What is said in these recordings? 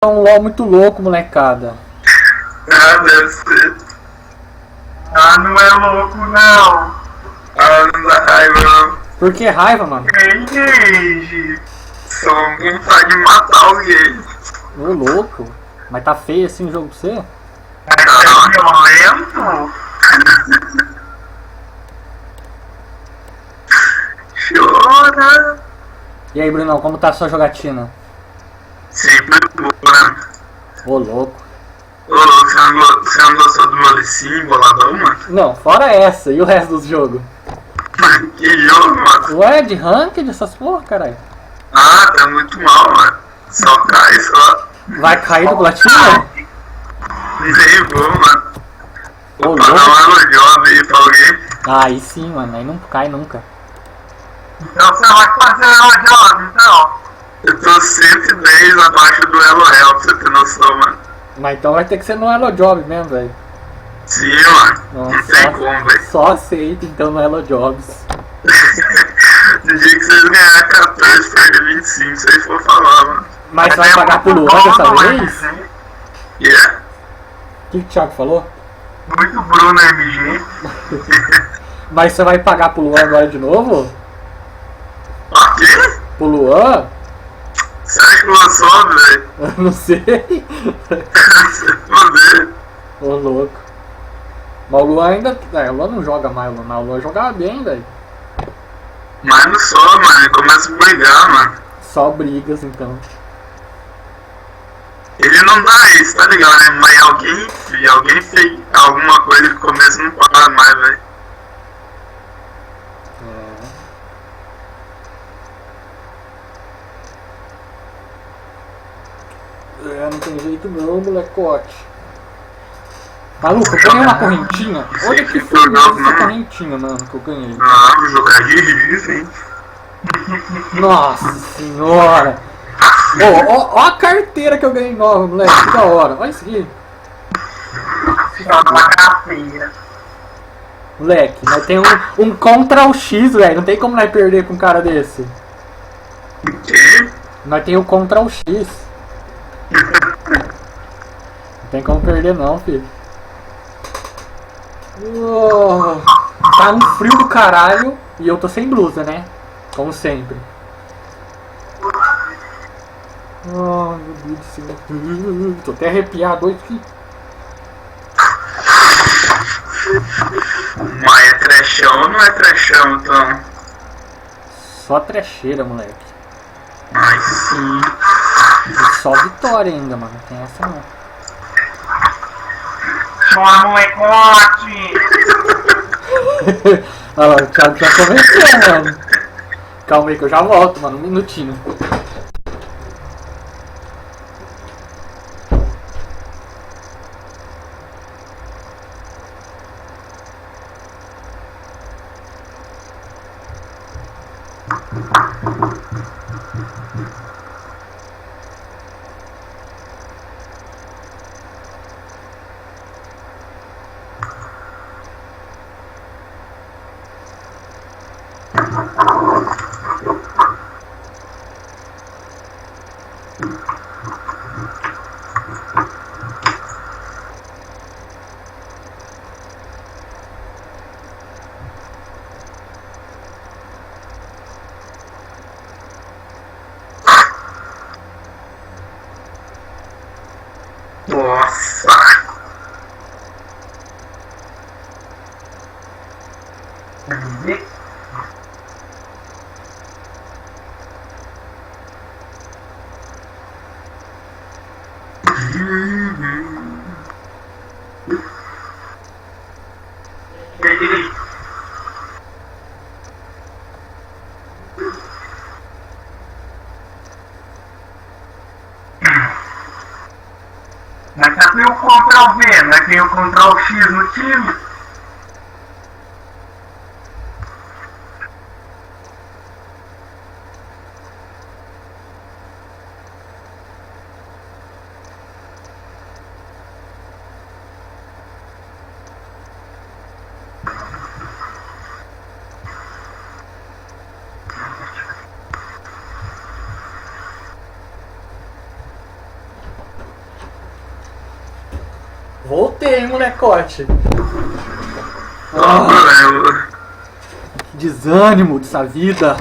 É um LOL muito louco, molecada. Ah, deve ser. Ah, não é louco, não. Ah, não dá raiva, não. Por que raiva, mano? Gay. Só vontade de matar os gays. Ô, louco. Mas tá feio assim o jogo pra você? É violento? Chora. E aí, Brunão, como tá a sua jogatina? Sempre boa. Ô, louco. Ô, você não gostou do meu licinho, boladão, mano? Não, fora essa. E o resto dos jogos? Que jogo, mano? Ué, de ranked essas porra, caralho? Ah, tá muito mal, mano. Só cai, só. Vai cair do platina? Nem vou, mano. Ô, Vou pagar louco. uma job aí pra alguém. Ah, aí sim, mano. Aí não cai nunca. Então você vai fazer uma job, então? Eu tô 110 abaixo do Elo Real, pra você ter noção, mano. Mas então vai ter que ser no Elo Job mesmo, velho. Sim, mano. Não Nossa, tem como, velho. só aceita então no Elo Jobs. No dia que vocês ganharem 14, perder 25, vocês for falar, mano. Mas você vai pagar pro Luan dessa vez? Yeah. O que o Thiago falou? Muito Bruno MG. Mas você vai pagar pro Luan agora de novo? Ok? Pro Luan? Você acha que eu vou só, velho? Eu não sei. Você foder. Ô, louco. Mas o Luan ainda. É, o Luan não joga mais, mas o Luan jogava bem, velho. Mas não só, mano. Ele começa a brigar, mano. Só brigas então. Ele não dá isso, tá ligado, né? Mas alguém fez alguma coisa que começa não para mais, velho. É, não tem jeito não, molecote. Maluco, eu ganhei uma correntinha. Olha que foi essa correntinha, mano, que eu ganhei. Ah, vou jogar de risco, hein? Nossa senhora! Ó a carteira que eu ganhei nova, moleque, que da hora. Olha isso aqui. Joga uma carteira. Moleque, nós tem um Ctrl X, velho. Não tem como nós perder com um cara desse. O quê? Nós tem o Ctrl X. Não tem como perder não, filho. Oh, tá um frio do caralho e eu tô sem blusa, né? Como sempre. Oh, meu Deus do céu. Tô até arrepiado hoje aqui. Mas é trechão ou não é trechão, então? Só trecheira, moleque. Ai, sim. E só vitória ainda, mano. Não tem essa não. Chora, molecote! Olha lá, o Thiago já começou, mano. Calma aí que eu já volto, mano. Um minutinho. Nossa! Mas cadê o Ctrl V? Mas tem o Ctrl X no time? Voltei, molecote. Que desânimo dessa vida.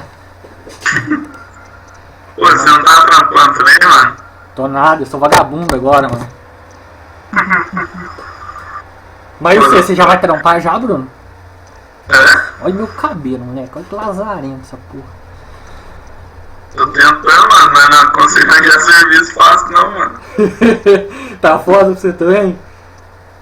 Pô, você não tá trampando também, mano? Tô nada, eu sou vagabundo agora, mano. Mas e você já vai trampar já, Bruno? É, Olha meu cabelo, moleque. Olha que lazarento essa porra. tô tentando, mano, mas não consigo arranjar serviço fácil não, mano. Tá foda pra você também?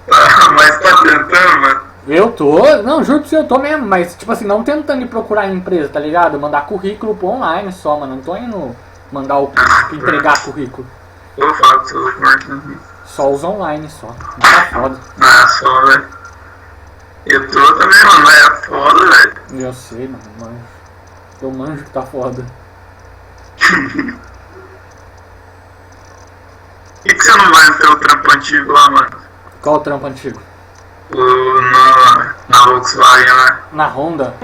Tá, mas tá tentando, mano? Eu tô, não, juro pra você, eu tô mesmo, mas tipo assim, não tentando ir procurar empresa, tá ligado? Mandar currículo pro online só, mano. Não tô indo mandar o entregar currículo. Eu falo que sou forte. Só os online só. Não tá foda. Ah, só, velho. Eu tô também, mano, mas é foda, velho. Eu sei, mano, manjo. Eu manjo que tá foda. Por que você não vai no teu trampo antigo lá, mano? Qual o trampo antigo? Na Volkswagen, né? Na Honda?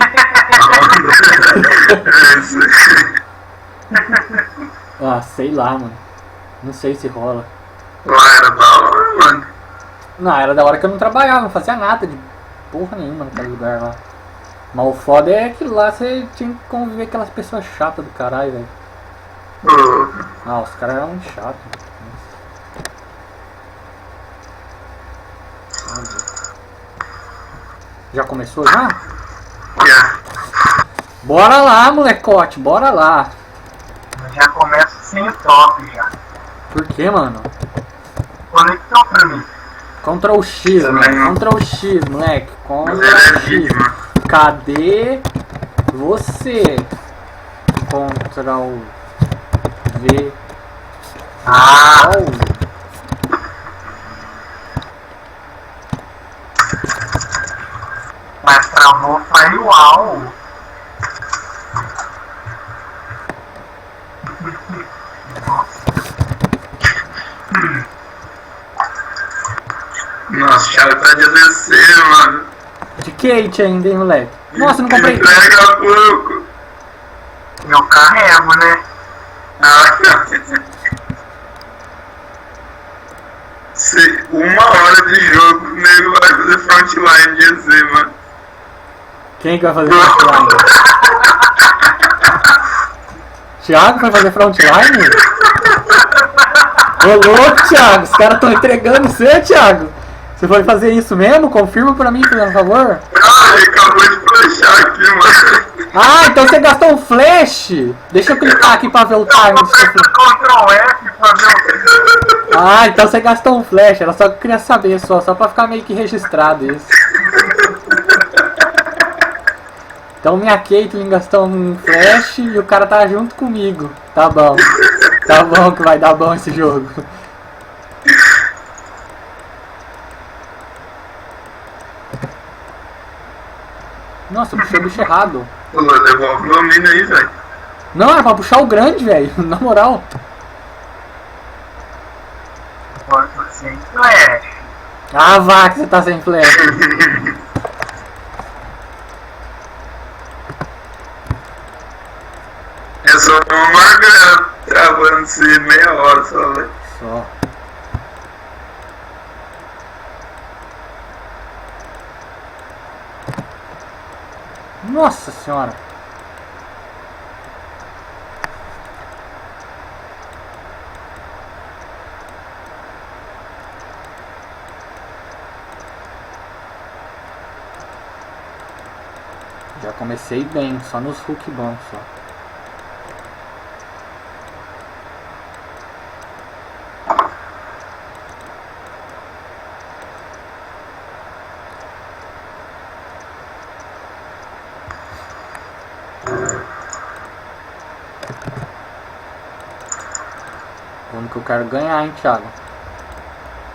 Ah, sei lá, mano. Não sei se rola. Lá era da hora, mano. Não, era da hora que eu não trabalhava, não fazia nada de porra nenhuma naquele lugar lá. Mas o foda é que lá você tinha que conviver com aquelas pessoas chatas do caralho, velho. Ah, os caras eram muito chatos. Já começou já? Yeah. Bora lá, molecote, bora lá. Já começa sem o top já. Por que, mano? Conectou pra mim. Ctrl X, mano. Ctrl X, moleque. Mas Ctrl ele é X. vídeo, mano. Cadê você? Ctrl V. Ah, mas travou o firewall. Nossa, o Thiago tá de ADC, mano. De Kate ainda, hein, moleque? Nossa, não comprei. Entrega a pouco. Eu carrego, né? Se 1 hora de jogo, o nego vai fazer frontline de EZ, mano. Quem que vai fazer frontline? Thiago vai fazer frontline? Ô louco, Thiago, os caras estão entregando você, Thiago. Você foi fazer isso mesmo? Confirma pra mim, por favor. Ah, ele acabou de flechar aqui, mano. Ah, então você gastou um flash? Deixa eu clicar aqui pra ver o time do seu flash. Ctrl F pra ver Ah, então você gastou um flash. Era só que eu queria saber, só pra ficar meio que registrado isso. Então minha Caitlyn gastou um flash e o cara tá junto comigo. Tá bom. Tá bom que vai dar bom esse jogo. Nossa, eu puxei o bicho errado. Pô, devolve o domínio aí, velho. Não, era pra puxar o grande, velho. Na moral. o sem flash. Ah, vá que você tá sem flash. É só uma marca travando-se meia hora só, velho. Só. Nossa senhora. Já comecei bem, só nos hook bons só. Como que eu quero ganhar, hein, Thiago?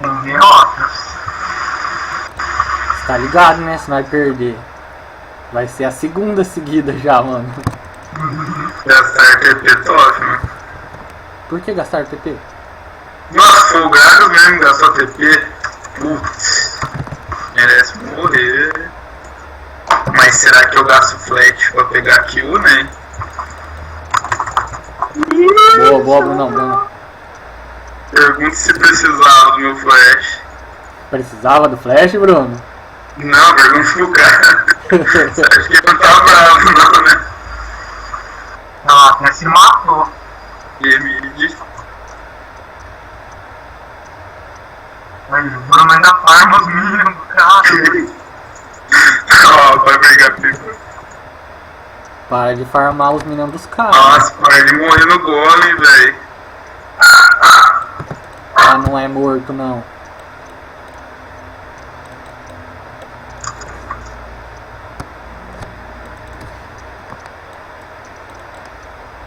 Tem derrotas. Você tá ligado, né? Se vai perder. Vai ser a segunda seguida já, mano. Gastar TP top, mano. Por que gastar TP? Nossa, folgado mesmo gastar TP. Putz. Merece morrer. Mas será que eu gasto flash pra pegar kill, né? Boa, boa, Bruno, Bruno. Pergunta se precisava do meu flash. Precisava do flash, Bruno? Não, pergunta pro cara. Você acha que ele não tá bravo, não, né? Ela até se matou. Mid. Mas o Bruno ainda farma os minions do cara. Ó, vai pegar pipa. Para de farmar os minions dos caras. Nossa, para ele morrer no golem, velho. Ah, não é morto, não.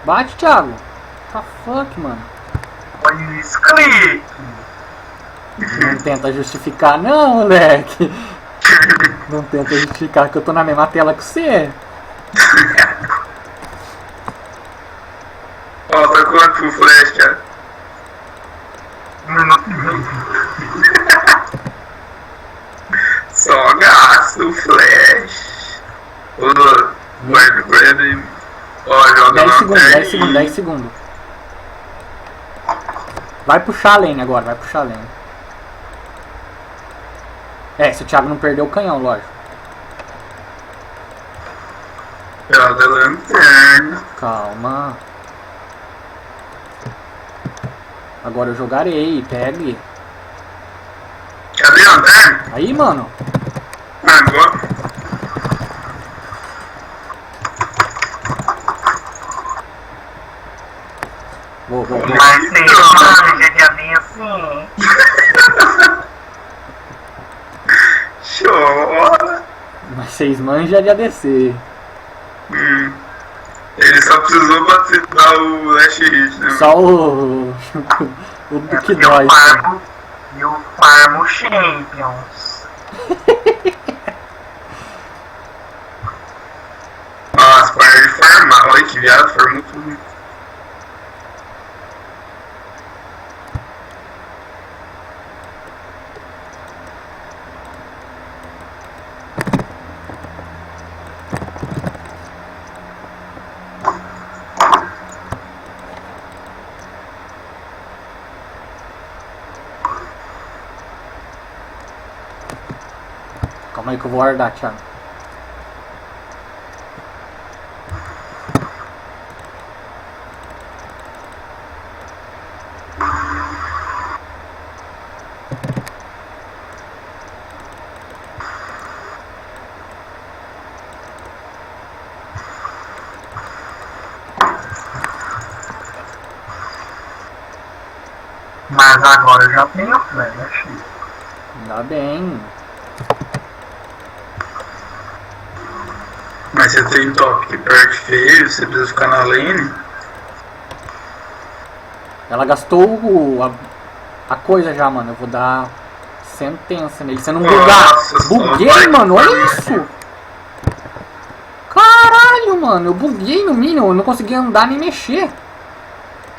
Bate, Thiago. Tá fuck, mano. Olha isso, clique. Não tenta justificar, não, moleque. Não tenta justificar que eu tô na mesma tela que você. Falta quanto pro flash, cara? 1 minuto e meio. Só gasta o flash. Ô, guarda. Ó, joga 10 na segundos, tela 10 segundos, 10 segundos. Vai puxar a lane agora, vai puxar a lane. É, se o Thiago não perder o canhão, lógico. Joga a lanterna. Calma. Agora eu jogarei, pegue. Cadê a lanterna? Aí, mano. Agora. Vou. Mas tem mano, já bem assim. Chora. Mas 6 manjas de ADC. Ele só precisou dar o last hit, né? Só o. O do que dói. Eu farmo Champions. Nossa, para de farmar. Olha que viado, farmou tudo. Calma aí que eu vou guardar, Thiago. Mas agora eu já tenho flash. Ainda bem. Mas você tem top que perde feio, você precisa ficar na lane. Ela gastou a coisa já, mano. Eu vou dar sentença nele. Você não bugar. Buguei, mano. Olha isso. Caralho, mano. Eu buguei no Minion. Eu não consegui andar nem mexer.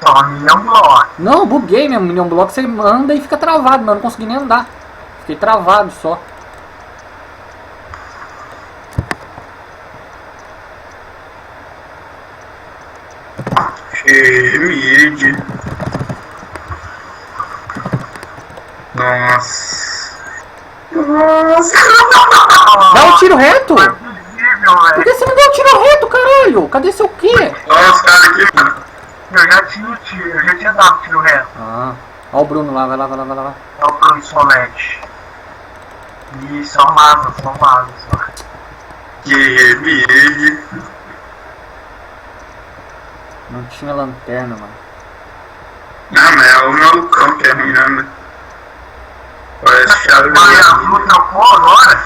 Só Minion Block. Não, eu buguei mesmo. Minion Block você anda e fica travado, mas eu não consegui nem andar. Fiquei travado só. Mid. Nossa. Nossa. Dá um tiro reto. Foi possível, Por velho. que você não deu um tiro reto, caralho? Cadê seu quê? Olha os caras aqui, mano. Eu já tinha tiro, eu já tinha dado tiro reto. Ah, ó o Bruno lá, vai lá, vai lá, vai lá. É o Bruno Solete. E só mago. Que mid. Não tinha lanterna, mano. Não, mas é o malucão que é ruim, né? Parece chave de Mas a Blue trocou agora?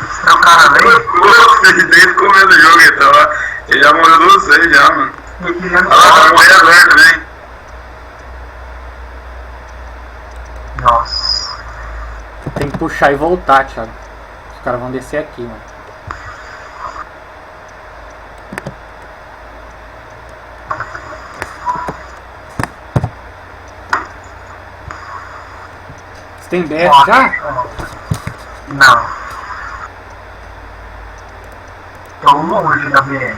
Esse teu cara veio? Eu fiz desde o começo do jogo, então, ó. Ele já morreu 2 vezes já, mano. Eu queria Olha lá, vai morrer agora também. Nossa. Tem que puxar e voltar, Thiago. Os caras vão descer aqui, mano. Você tem BF já? Não. Tô longe da BR.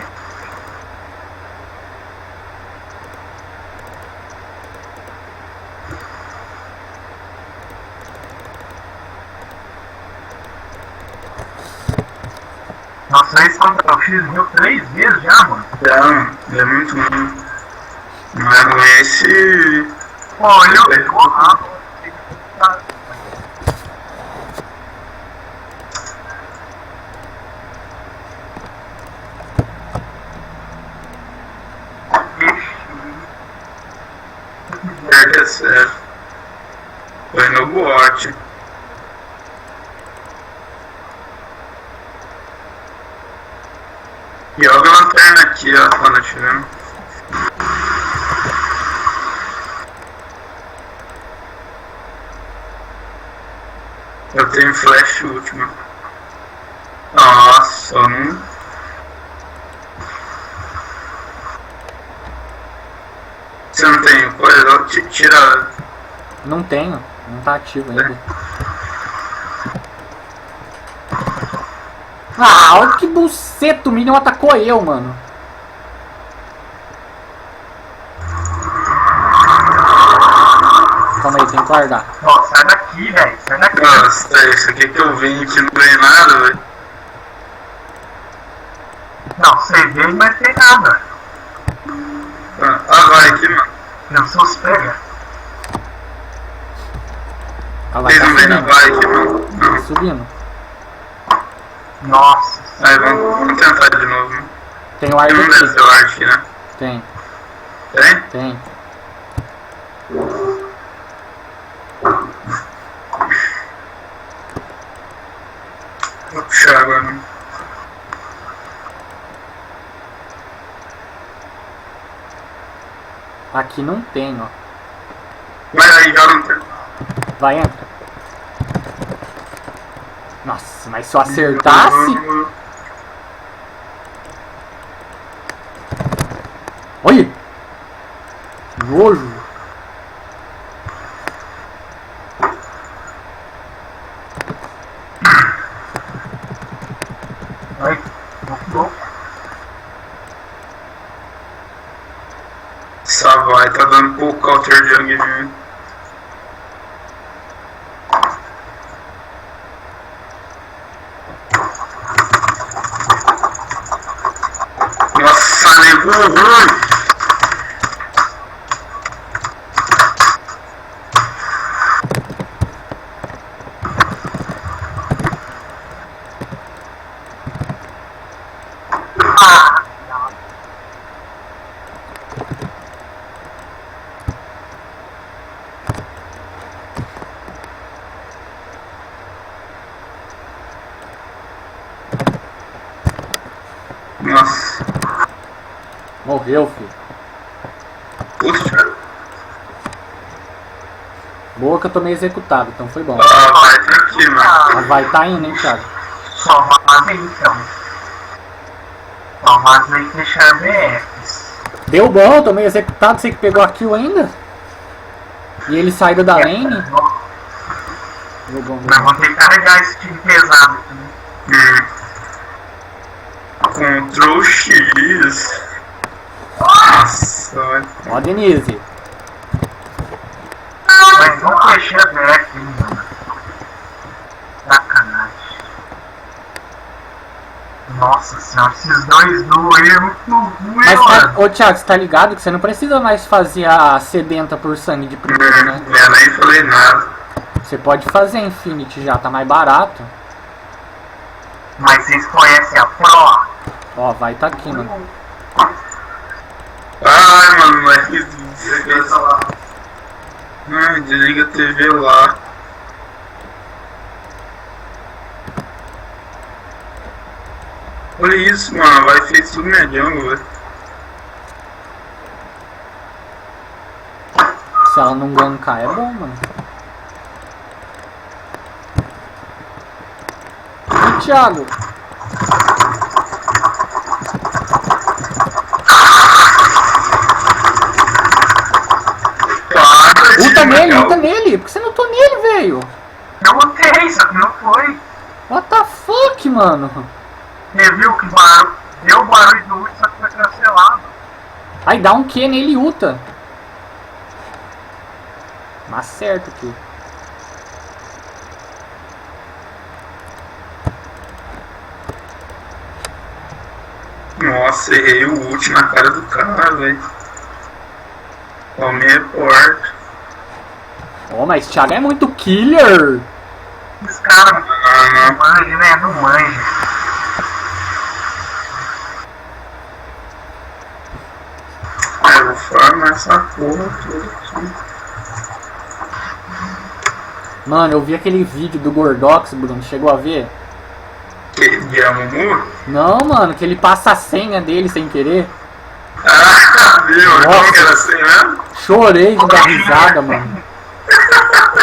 Nossa, esse contra o X viu 3 vezes já, mano. É muito ruim. Mas esse. Pô, eu tô rápido. É sério. Foi no bote. Joga a lanterna aqui, ó, quando tirando. Eu tenho flash última. Nossa, não. Você não tem coisa? Tira. Não tenho, não tá ativo ainda. Ah, olha que buceta, o Minion atacou eu, mano. Calma aí, tem que guardar. Ó, sai daqui, velho. Sai daqui. Nossa, isso aqui que eu vim aqui não ganhei nada, velho. Não, você veio e não vai ter nada. Ah, vai aqui, mano. Não seus pega. Ah, vai, Vocês tá não vêm na subindo. bike, mano? Tá Não. subindo. Nossa. Aí, vamos tentar de novo, né? Tem o ar Tem um desse aqui. seu ar aqui, né? Tem, Tem? tem. Vou puxar agora, né? Aqui não tem, ó. Vai aí, já não tem. Vai, entra. Nossa, mas se eu acertasse... Olha! Nojo! Ai, louco. Só vai, tá dando pouco counter jump em mim. Nossa, nego ruim! Nossa, Morreu, filho. puxa. Boa que eu tomei executado, então foi bom. Ah, vai ter aqui, mano. Mas vai tá indo, hein, Thiago? Só vazei então. Só vazei fechar BFs. Deu bom, eu tomei executado, você que pegou a kill ainda? E ele saiu da lane? Deu bom, deu Mas bom. vou ter que carregar esse time pesado aqui. Ctrl X. Nossa, velho. Ó, Denise. Mas não fechar BF ainda. Sacanagem. Nossa senhora, esses dois duos aí é muito ruim, Mas, mano. ô Thiago, você tá ligado que você não precisa mais fazer a sedenta por sangue de primeiro, né? Eu nem falei nada. Você pode fazer Infinity já, tá mais barato. Mas vocês conhecem a Pro? Ó, vai tá aqui, mano. Ai, mano, mas desliga lá. Ai, desliga a TV lá. Olha isso, mano, vai fez tudo minha jungle, velho. Se ela não gankar, é bom, mano. E Thiago? Para de Luta nele, marcar luta nele! Por que você não lutou nele, velho? Eu lutei, só que não foi. What the fuck, mano? Você viu que barulho, deu barulho do ult, só que foi cancelado. Aí dá um Q nele e luta. Mas certo aqui. Nossa, errei o ult na cara do cara, velho. Tomei report. Ó, mas Thiago é muito killer. Esse cara não manja, né? Não manja. Eu vou farmar essa porra toda aqui. Mano, eu vi aquele vídeo do Gordox, Bruno. Chegou a ver? Que de Amumu? Não, mano, que ele passa a senha dele sem querer. Ah, viu? Como que era assim, né? Chorei de dar risada, mano.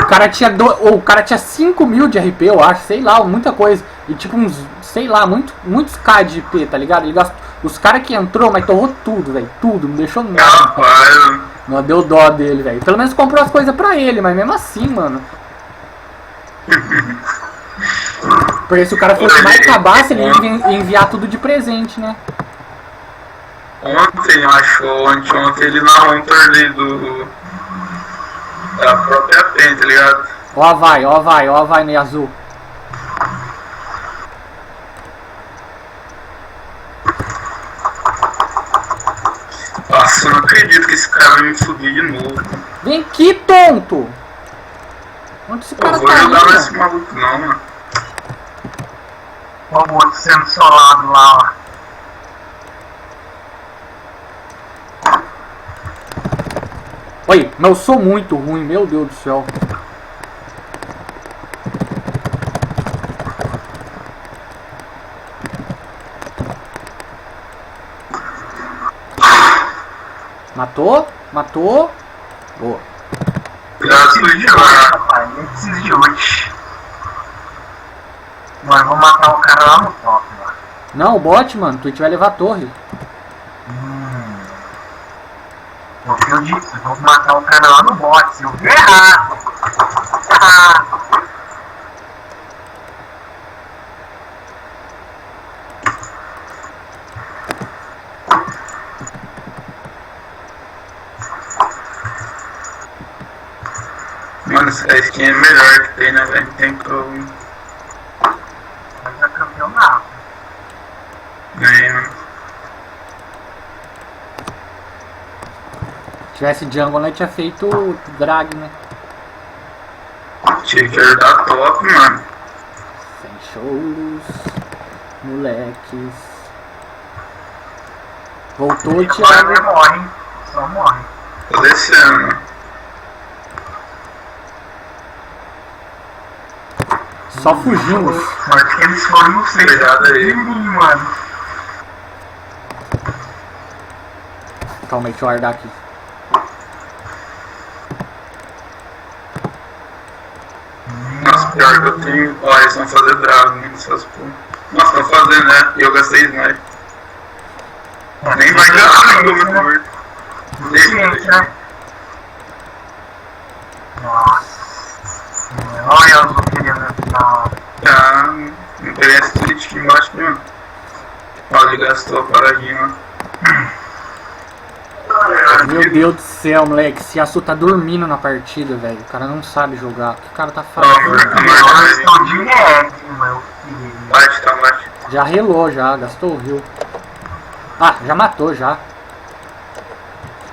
O cara tinha 5 mil de RP, eu acho, sei lá, muita coisa. E tipo uns, sei lá, muitos K de IP, tá ligado? Ele gastou, os caras que entrou, mas torrou tudo, velho. Tudo, não deixou nada. Rapaz, Não deu dó dele, velho. Pelo menos comprou as coisas pra ele, mas mesmo assim, mano. Porque se o cara fosse mais cabaço, ele ia enviar tudo de presente, né? ontem, eu acho, ontem ele narrou um torneio da própria PEN, tá ligado? Ó a vai no azul. Nossa, eu não acredito que esse cara vai me subir de novo. Vem aqui, tonto! Onde esse cara Eu vou tá jogar indo? nesse maluco não, mano. Ó o outro sendo solado lá, ó. Oi, mas eu sou muito ruim, meu Deus do céu. Matou? Matou? Boa. Cuidado com o cara. Rapaz, nem precisa de ult. Nós vamos matar o cara lá no top, lá. Não, o bot, mano. Twitch vai levar a torre. O que eu disse, vou matar o cara lá no bot, se eu ver errado. Mano, essa skin é melhor que tem, né, velho? Tem como. Mas é campeonato. Ganhei, mano. Se tivesse jungle, nós tinha feito drag, né? Tinha que ajudar top, mano. Sem choros, moleques. Voltou, Agora Thiago. ele morre, hein? Só morre. Tô descendo, mano. Só fugimos. Sorte que eles foram no seio. Cuidado aí. Mano. Calma aí, deixa eu guardar aqui. Nossa, pior que eu tenho. Ó, eles vão fazer drago, né? Essas porra. Nossa, estão fazendo, né? E eu gastei sniper. Nem vai ganhar, não, meu amor. Né? Nossa. Olha eu não queria na Tá, não peguei esse tweet aqui embaixo, né, mano? Ó, ele gastou a paradinha, ó. Meu Deus do céu, moleque. Esse Yasuo tá dormindo na partida, velho. O cara não sabe jogar. O que o cara tá fazendo? Eu estou de red, meu filho. Bate, tá, bate. Já relou, já. Gastou o heal. Ah, já matou, já.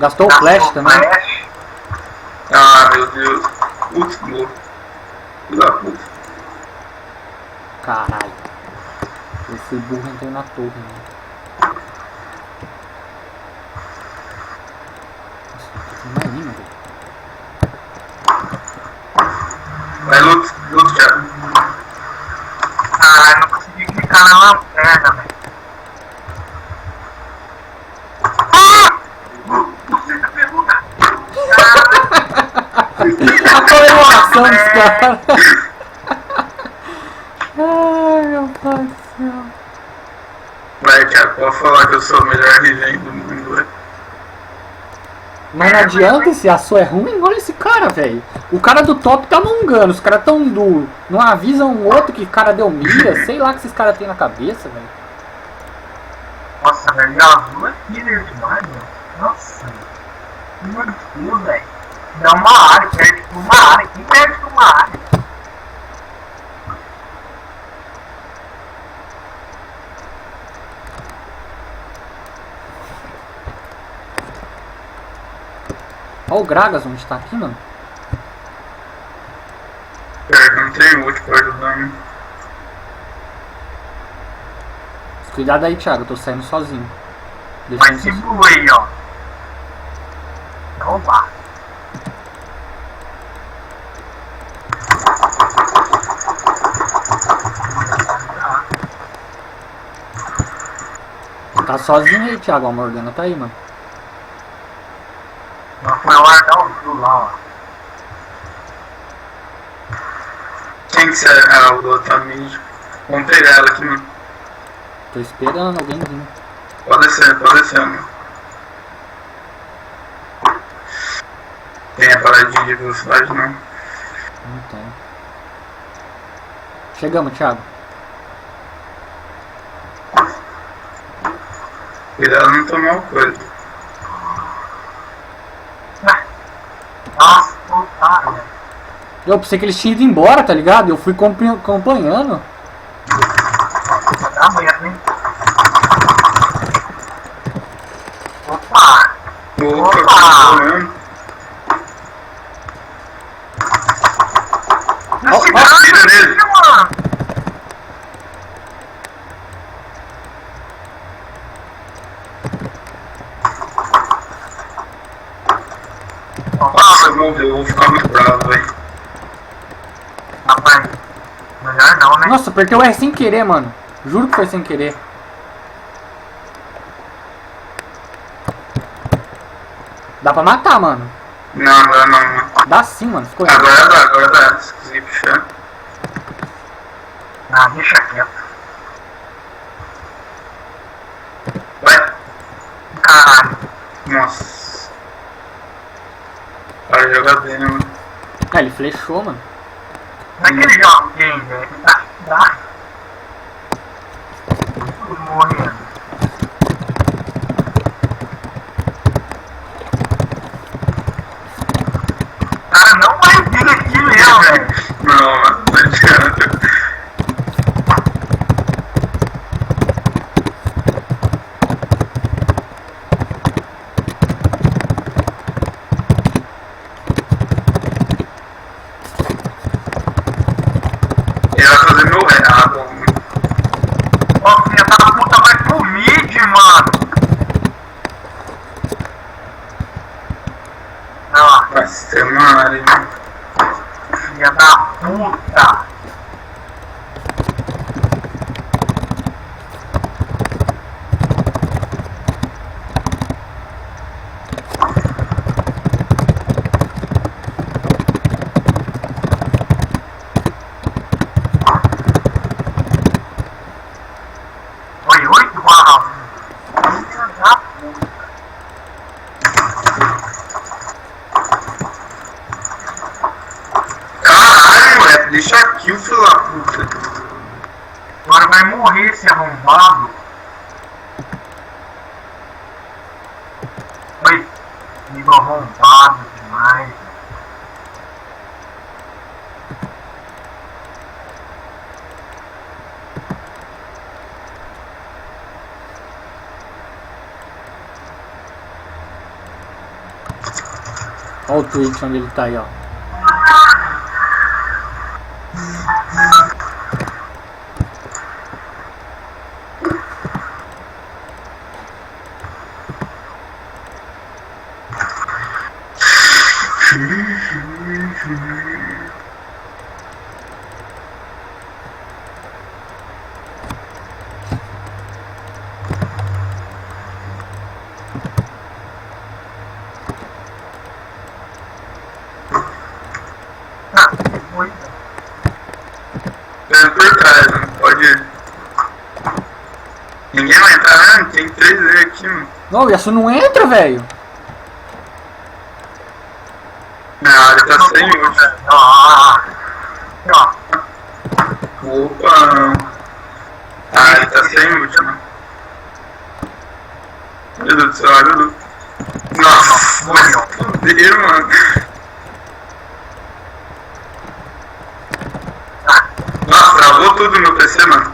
Gastou o flash também. Flash. Ah, meu Deus. Putz, morro. Filho da puta. Caralho. Eu fui burro e entrei na torre, né? Nossa, tem uma mina, velho. Vai, luta, Thiago. Caralho, não consegui clicar na lanterna, velho. A comemoração dos caras. Ai, meu pai do céu. Vai, Thiago, pode falar que eu sou o melhor revém do mundo, velho. Mas não adianta, esse Yasuo é ruim. Olha esse cara, velho. O cara do top tá mongando. Os caras tão duro. Não avisam um outro que o cara deu mira. Sei lá o que esses caras têm na cabeça, velho. Nossa, velho, e a azul é killer demais, velho. Nossa, meu Deus, velho. Dá uma área, perde por uma área. Quem perde por uma área? Ó o Gragas onde tá aqui, mano. Não tem ult pra ajudar, né? Cuidado aí, Thiago, eu tô saindo sozinho. Mas Deixa eu... segura aí, ó. Opa! Tá sozinho aí, Thiago. A Morgana tá aí, mano. Não foi largar o Zul lá, ó. Quem que será o outro mídia? Vamos pegar ela aqui, mano. Tô esperando alguém vir. Pode descer, mano. Tem a paradinha de velocidade, não? Não tem. Chegamos, Thiago. Cuidado não tomar o coisa. Nossa, otário, velho. Eu pensei que eles tinham ido embora, tá ligado? Eu fui acompanhando. Tá amanhã, hein? Opa! Opa, Na cidade, atira nele. mano! Nossa, eu vou ficar muito bravo, velho. Rapaz, melhor não, né? Nossa, apertei o R sem querer, mano. Juro que foi sem querer. Dá pra matar, mano. Não, não. Dá sim, mano. Ficou Agora dá. Se conseguir puxar. Não, deixa quieto. Vai. Caralho. Nossa. Para jogar bem, né, mano? Ah, ele flechou, mano. Naquele jogo game, velho. Tá. Tudo morrendo. Cara, não vai vir aqui mesmo, velho. Não, mano, não adianta. Ele vai fazer meu errado. Ó, filha da puta, vai pro mid, mano. Ó, Vai ser uma área, né? filha da puta. Foi 8/1. Filha da puta. Caralho, moleque, deixa aqui o filho da puta. Agora vai morrer esse arrombado. Oi, amigo arrombado demais. Olha o Twitch onde ele tá aí, ó. Ah, foi. Vendo por trás, mano. Pode ir. Ninguém vai entrar, né? Tem 3 aqui, mano. Não, o Yasuo não entra, velho. Na área tá sem ult. Ó. Opa. Ah, ele tá sem ult, mano. Meu Deus do céu, olha o... Nossa, Morreu. fudeu, mano. Nossa, travou tudo no meu PC, mano.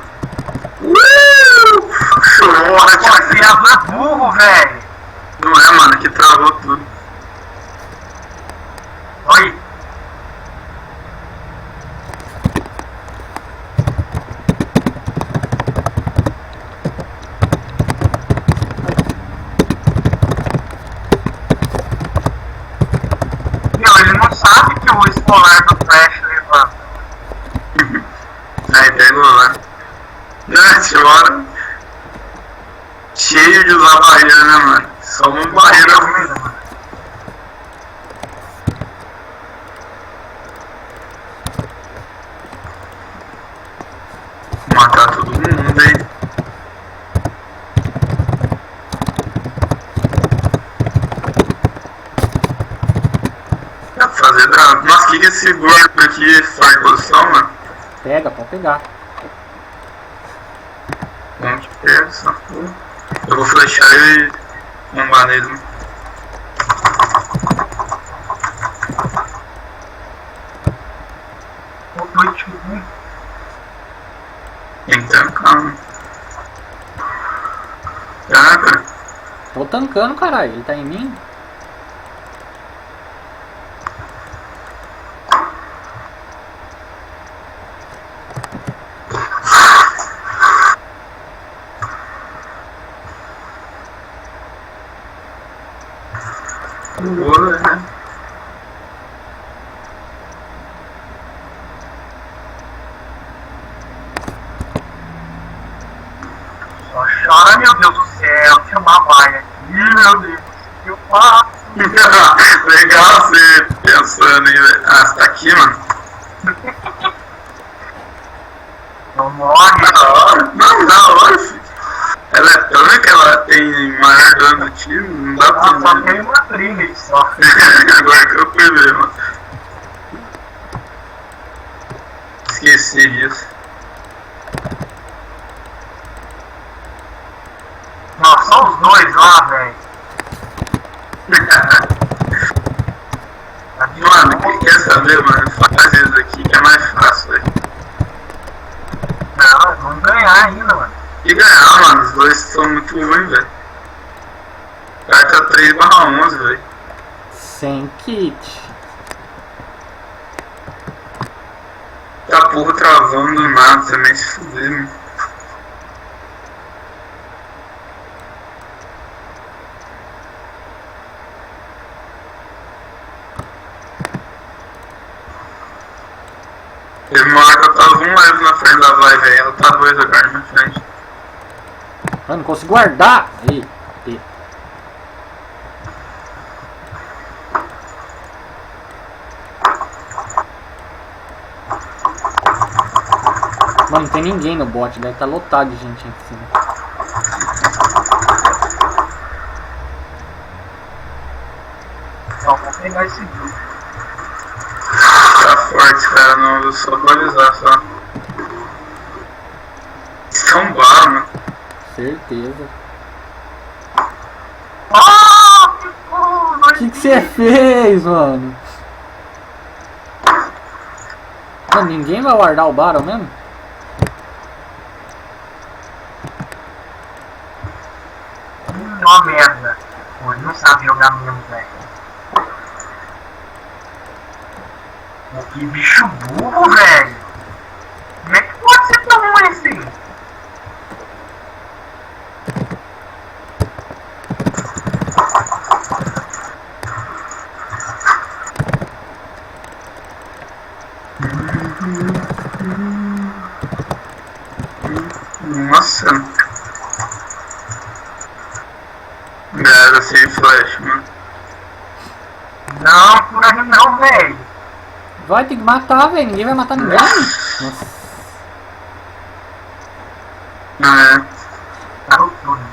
Chorou, Pô, né? esse é burro, velho. Não é, mano, que travou tudo. Nossa, travou tudo no meu PC, mano. polar do Flash levanta. Aí pegou lá. Nessa hora, cheio de usar barreira, né, mano? Só uma barreira ruim. Mano. Matar todo mundo aí. Dá pra fazer dano. Nossa, que esse gordo aqui faz posição, mano? Pega, pode pegar. Onde pega essa porra? Eu vou flechar ele e bombar nele. O Twitch ruim. Tem que tancar, mano. Caraca. Tô tancando, caralho. Ele tá em mim? Boa, né? Só chora, meu Deus do céu. Tinha uma vaia aqui, meu Deus. O que eu faço? Legal você pensando em. Ah, você tá aqui, mano? Não morre. Da hora. Não, da hora, filho. Ela é tanque, ela tem maior dano do time, não dá pra Ela só entender. tem uma trilha só. Agora que eu fui ver, mano. Esqueci disso. Nossa, só os dois lá, velho. Mano, quer saber, mano? Faz isso aqui que é mais fácil, velho. Não, vamos ganhar ainda, mano. E ganhar, mano, os dois são muito ruins, velho. Carta 3/11, velho. Sem kit. Tá porra travando do nada também, se fuder, mano. Teve uma hora que eu tava um leve na frente da vai, velho. Ela tá dois agora na frente. Eu não consigo guardar. Aí. Mano, não tem ninguém no bot, deve estar lotado de gente em cima. Só vou pegar esse grupo. Tá forte, cara, não, eu só atualizar só. Estão bala, mano. Certeza. Ah, que O que você fez, mano? Mano, ninguém vai guardar o Baron mesmo? Ó merda. Pô, ele não sabe jogar mesmo, velho. Pô, que bicho burro, velho. Como é que pode ser tão ruim assim? Nossa. Galera, sem flash, mano. Não, por aí não, velho. Vai ter que matar, velho. Ninguém vai matar ninguém. Nossa. É. Tá no turno.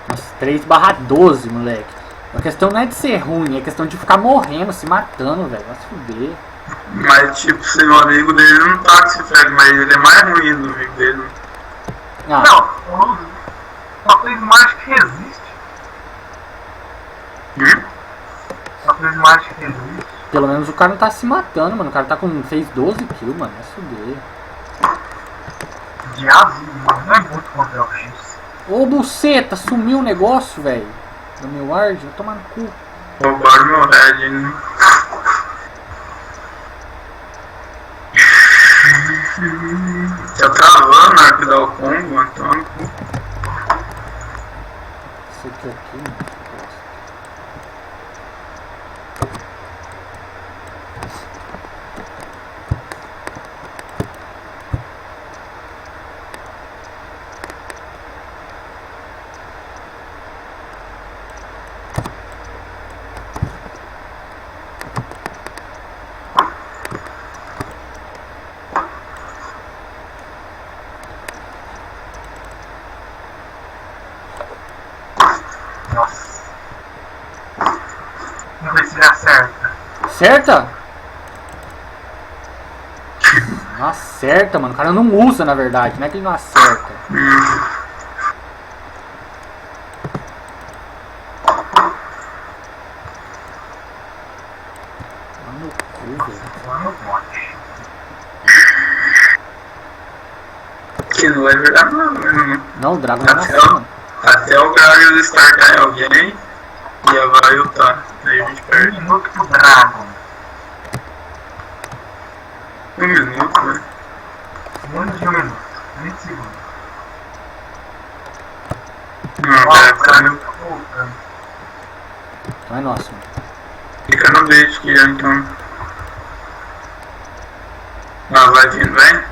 Nossa, 3/12, moleque. A questão não é de ser ruim, é questão de ficar morrendo, se matando, velho. Vai se fuder. Mas, tipo, se o amigo dele não tá com esse frag, mas ele é mais ruim do amigo dele. Ah, Não, só fez mais que resiste. Só fez mais que resiste. pelo menos o cara não tá se matando, mano. O cara tá com. Fez 12 kills, mano. Vai se fuder. De azul, mano. Não é muito contra o X. Ô buceta, sumiu o negócio, velho. Do meu ward, eu tomar no cu. Roubaram meu red, né? Tá travando na hora que dá o combo, então. Isso aqui, mano. Nossa. Não sei se dá certo. Acerta? Não acerta, mano. O cara não usa, na verdade. Não é que ele não acerta. Mano, cu, velho. Lá no bote. Que não é verdade, não. Não, o Dragon não nasceu, mano. Até o Gragas startar em alguém e a vai ultar. Aí a gente 1 perde. minuto pro Dragon. 1 minuto, né? Menos de 1 minuto. 20 segundos. Não, Ó, vai o ficar Dragon no. tá voltando. Então é nosso, mano. Fica no bait aqui, então. Ah, vai vindo, vem.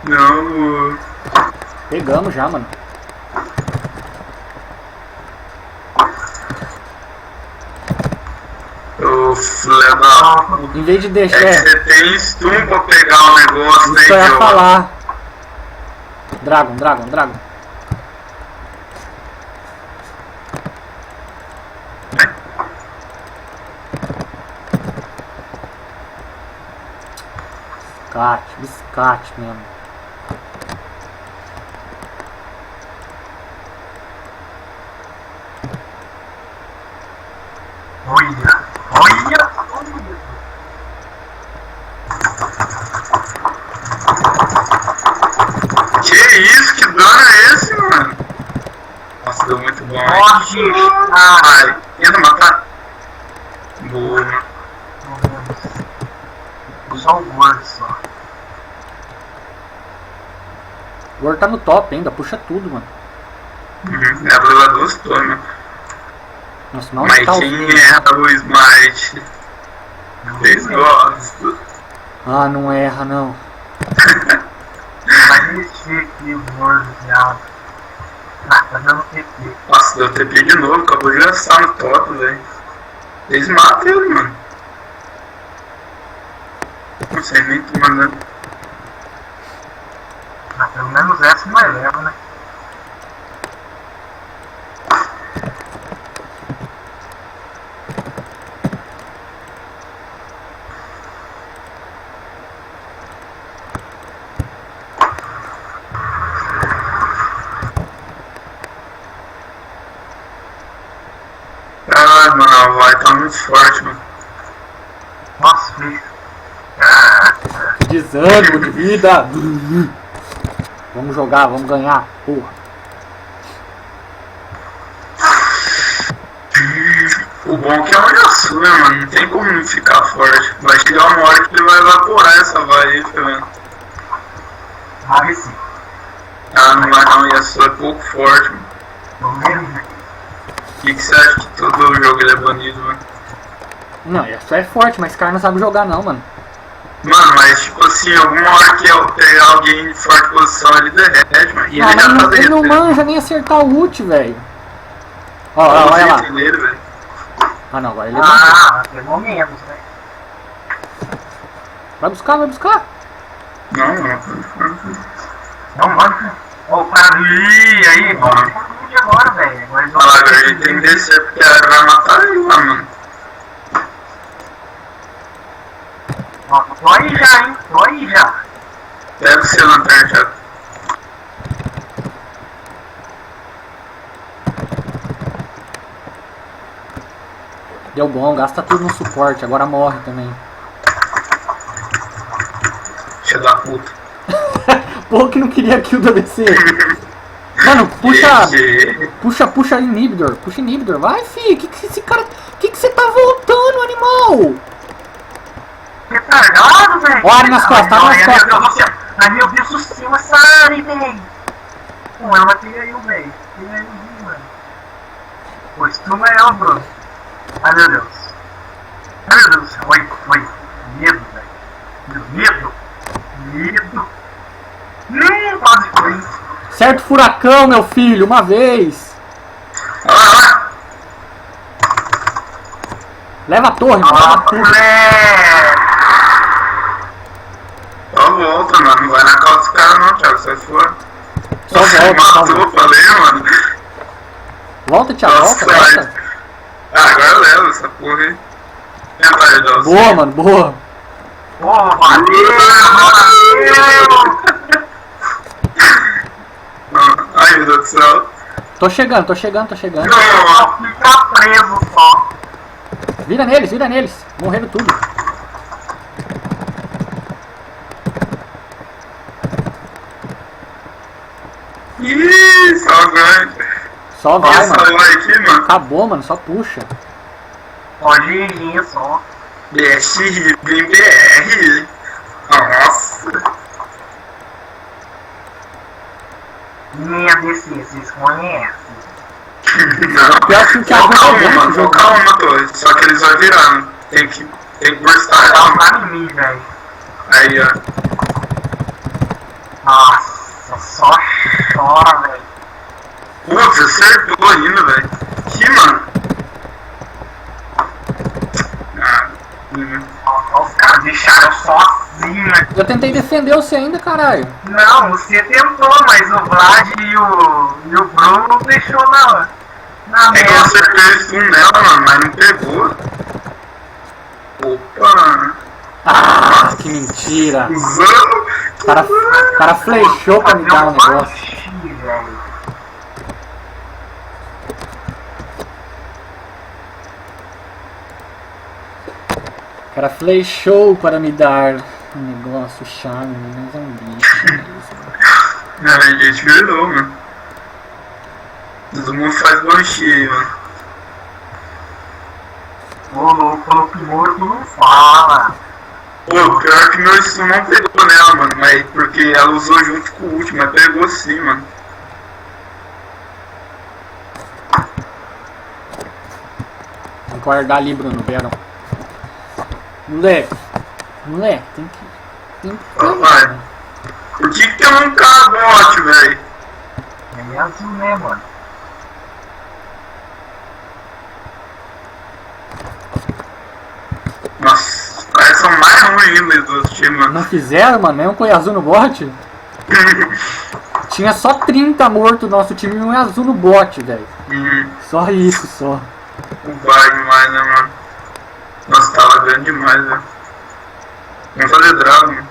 Não, Pegamos já, mano. o filho da. Em vez de É deixar. que você tem stun pra pegar o negócio, né, Isso que eu ia idiota? falar. Dragon. Biscate mesmo. Olha. Que isso? Que dano é esse, mano? Nossa, deu muito bom. Pode. Ai, tenta matar. Boa. Só o gordo só. O War tá no top ainda, puxa tudo, mano. Dá pra levar 2 turmas. Nossa, não Mas tá o quem erra o smite? Vocês gostam. Ah, não erra não. Vai mexer aqui o gordo já. Ah, tá dando TP. Nossa, deu TP de novo, acabou de gastar no top, velho. Eles matam ele, mano. Não sei nem tô mandando. Ah, pelo menos essa não eleva, né? Ah, mano, vai tá muito forte, mano. Nossa, filho. Desânimo de vida. Vamos jogar, vamos ganhar. Porra. O bom é que é uma Yasuo, né, mano? Não tem como não ficar forte. Vai chegar uma hora que ele vai evaporar essa vai aí, filho. Aí sim. Ah, não vai não, Yasuo é pouco forte, mano. Tô vendo. O que você acha que todo jogo ele é banido, mano? Não, isso é forte, mas esse cara não sabe jogar não, mano. Mano, mas tipo assim, alguma hora que eu pegar alguém de forte posição, ele derrete, mano. E Ah, ele já mas tá ele não derretendo. manja nem acertar o ult, velho. Ó, Olha olha lá. Nele, velho. Ah não, agora ele manja. Ah, pelo menos, né? Vai buscar. Não. Não, mano. Ô, Ih, aí, vamos de agora, velho. Agora eles vão- Ah, agora ele tem que descer, porque ela vai matar ele lá, mano. Ó, tô aí já, hein? Tô aí já. Pega o seu lanterna, Thiago. Deu bom, gasta tudo no suporte, agora morre também. filho da puta. Porra que não queria kill do ABC. Mano, puxa inibidor. Puxa inibidor. Vai, fi. Que esse cara... Que você tá voltando, animal? Retardado, velho. Ó, Ari nas costas, Ari nas costas. Meu Deus do céu. Ai, meu Deus do céu, essa Ari, velho. Pô, ela tem aí, velho. Tem aí, mano. Pô, estruma ela, Bruno. Ai, meu Deus. Ai, meu Deus do céu. Oi. Medo, velho. Medo. Quase foi. Certo furacão, meu filho, uma vez. Leva a torre, mano. Leva tudo. Só volta, mano. Não vai na calça dos caras não, Thiago. Sai fora. Só volta. Eu falei, mano. Volta, Thiago. Nossa, Volta. agora leva essa porra aí. Boa, mano. Boa. Valeu. Ai, meu Deus do céu. Tô chegando. Não, fica preso só. Vira neles. Morreram tudo. Ih, só vai. Só vai, Só mano. vai aqui, mano. Acabou, mano. Só puxa. Pode ir só. BR, bem BR. Nossa. Minha DC, vocês conhecem? Não. Pior que o Thiago calma, jogou mano. jogo. Calma, Torre. Só que eles vão virando. Tem que burstar. Não tá em mim, velho. Aí, ó. Nossa, só chora, velho. Putz, acertou ainda, velho. Que, mano? Os caras deixaram sozinho, né? Eu tentei defender você ainda, caralho. Não, você tentou, mas o Vlad e o Bruno não deixou na É que eu merda. acertei esse nela, mano, mas não pegou. Opa! Ah, que mentira. Usando! O cara flechou pra me dar um negócio. Velho. O cara flechou para me dar um negócio charme, mas é um bicho mesmo. A gente virou, mano. Todo mundo faz banshee aí, mano. O louco morto não fala. Pô, pior que meu stun não pegou nela, mano, mas porque ela usou junto com o último, mas pegou sim, mano. Vamos guardar ali, Bruno, Verão. Moleque, tem que... Vai. Por que tem um cabote, velho? É azul, né, mano? Nossa, os caras são mais ruins ainda dos times, mano. Não fizeram, mano, mesmo com o azul no bot? Tinha só 30 mortos no nosso time e um azul no bot, velho. Só isso, só. Vai demais, né, mano? Nossa, tava grande demais, velho. Vamos fazer drago, mano.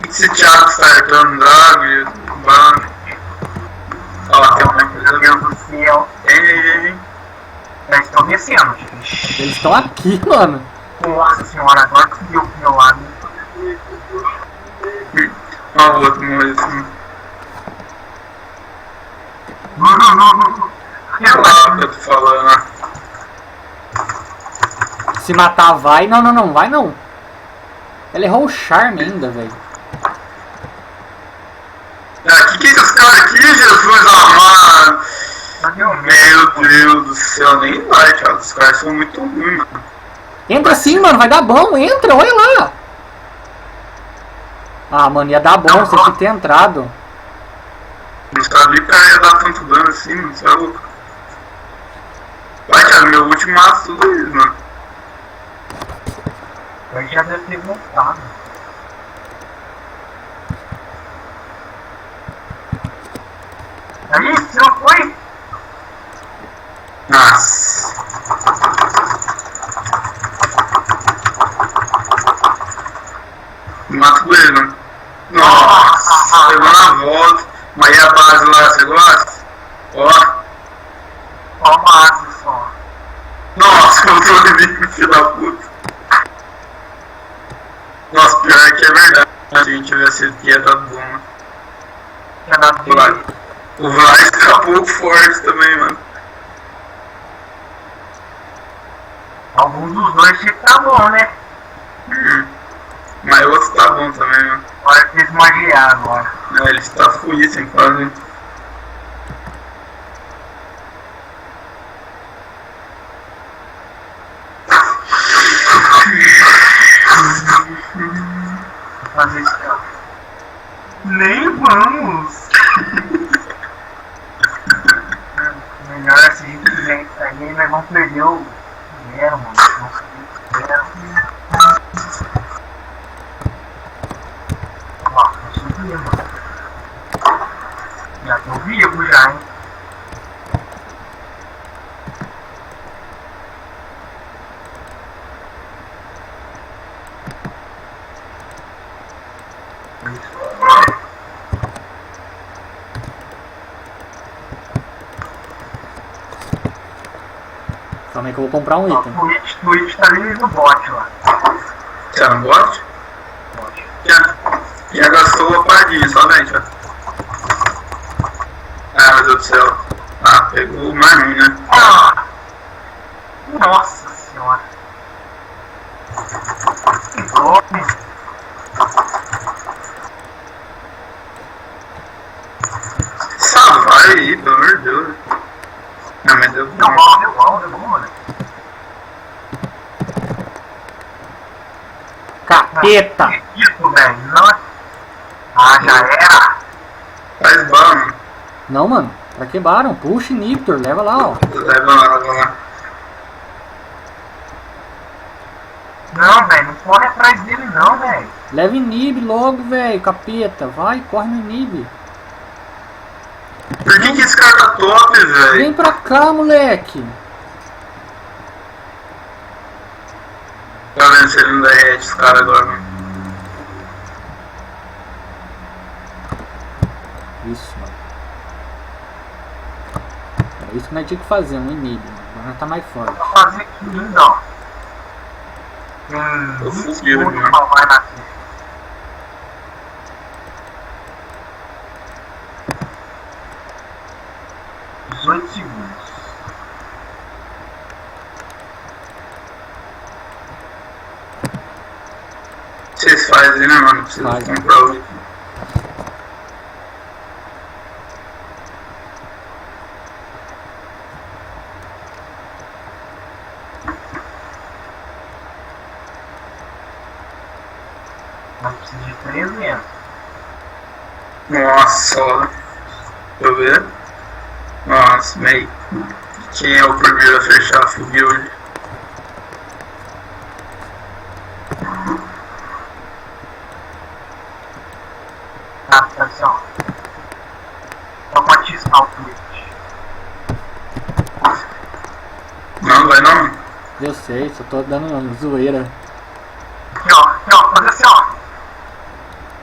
Esse Thiago startando drago e ban. Ó, tem uma coisa. Meu Deus do céu. Ei. Já estão descendo, gente. Eles estão aqui, mano. Nossa senhora, agora que deu pro meu lado. Ó, o outro morreu assim. Olha o que eu tô falando, ó. Se matar, vai. Não, vai não. Ela errou o charme ainda, velho. Que esses caras aqui, Jesus amado? Cadê o meu? Meu Deus do céu, nem vai, Thiago. Os caras são muito ruins, mano. Entra sim, mano, vai dar bom, entra, olha lá. Ah, mano, ia dar bom, você tinha que ter entrado. Não sabia que ia dar tanto dano assim, mano. Você é louco. Vai, Thiago, meu último mata tudo isso, mano. Eu já deve ter voltado. Aí, você não foi? Nossa. Mato ele, mano. Nossa, pegou na volta. Mas e a base lá, você gosta? Ó. Só base só. Nossa, controle inimigo, filho da puta. Nossa, pior que é verdade. Se a gente tivesse sido que ia dar bom, mano. Tinha dado O Vlad- O Vlad tá um pouco forte também, mano. Algum dos dois tinha que tá bom, né? Mas o outro tá bom também, mano. Agora que eles magiar agora. É, ele está fuíssimo quase. Vou fazer isso aqui, ó. Nem vamos! Melhor assim, se a gente fizer isso aí, nós vamos perder o dinheiro, mano. Vamos perder o dinheiro. Ó, eu subi, mano. Já tô vivo já, hein? Calma aí que eu vou comprar um Ó, item. Twitch tá ali no bot lá. Você não gosta? Bot. Já gastou o padinho, somente, ó. Ah, meu Deus do céu. Ah, pegou o mais ruim, né? Ah! Nossa senhora! Que golpe! Só vai aí, pelo amor de Deus. Não, mas deu Deu bom. bom, mano. Capeta! Que isso, velho? Nossa! Ah, já era! Faz bala, mano. Não, mano. Já quebraram. Puxa, Inhibitor. Leva lá, ó. Leva lá, leva lá. Não, velho, não corre atrás dele não, velho. Leva Inib logo, velho. Capeta. Vai, corre no Inib. Por que esse cara tá top, velho? Vem pra cá, moleque. Tá vendo se ele não derrete esse cara agora, mano. Isso, mano. É isso que nós tínhamos que fazer, um Inib. Agora nós tá mais forte. Vou fazer aqui ainda, ó. Tem Eu 20 fugido, segundos né? pra vai nascer. Segundos. Vocês fazem, né, mano? Precisa Faz. comprar o item. Nós precisamos de 300. Nossa, ó. Deixa eu ver. Nossa, meio. Quem é o primeiro a fechar a fuga hoje? Tá, assim, ó. Vamos atiçar o Twitch. Não, vai não. Eu sei, só tô dando zoeira. Aqui, ó, fazer assim, ó.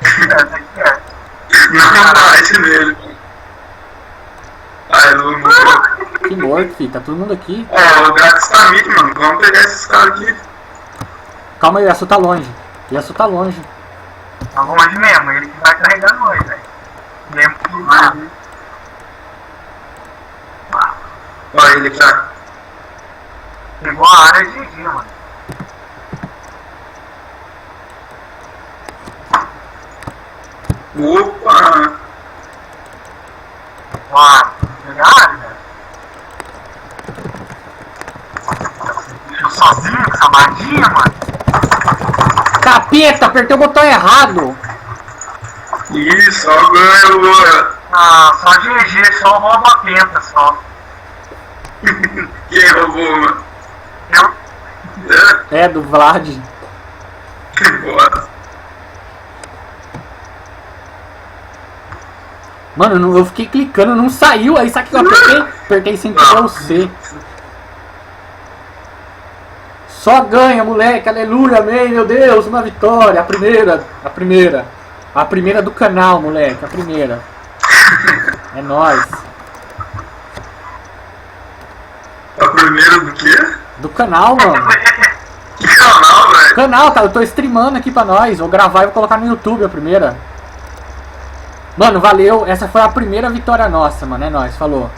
Certo, aqui, certo. Não bate nele. Ai, eu não. Que morto, filho. Tá todo mundo aqui. Ó, o gato está mid, mano. Vamos pegar esses caras aqui. Calma aí, o Yasuo tá longe. O Yasuo tá longe. Tá longe mesmo, ele que vai carregar nós, velho. Mesmo que lá. Olha ele aqui, ó. Pegou a área de GG, mano. Opa! Uau, pegar a área, velho. Você deixou sozinho com essa magia, mano. Capeta, apertei o botão errado. Ih, só ganhou. Ah, só GG, só rouba a penta, só. Quem roubou, mano? Eu? É, do Vlad. Que bosta. Mano, eu fiquei clicando, não saiu. Aí sabe o que eu apertei? Apertei sem pegar o C. Só ganha, moleque. Aleluia, amém, meu Deus. Uma vitória. A primeira. A primeira. A primeira do canal, moleque. A primeira. É nóis. A primeira do quê? Do canal, mano. Que canal, velho? Canal, tá? Eu tô streamando aqui pra nós. Vou gravar e vou colocar no YouTube a primeira. Mano, valeu. Essa foi a primeira vitória nossa, mano. É nóis. Falou.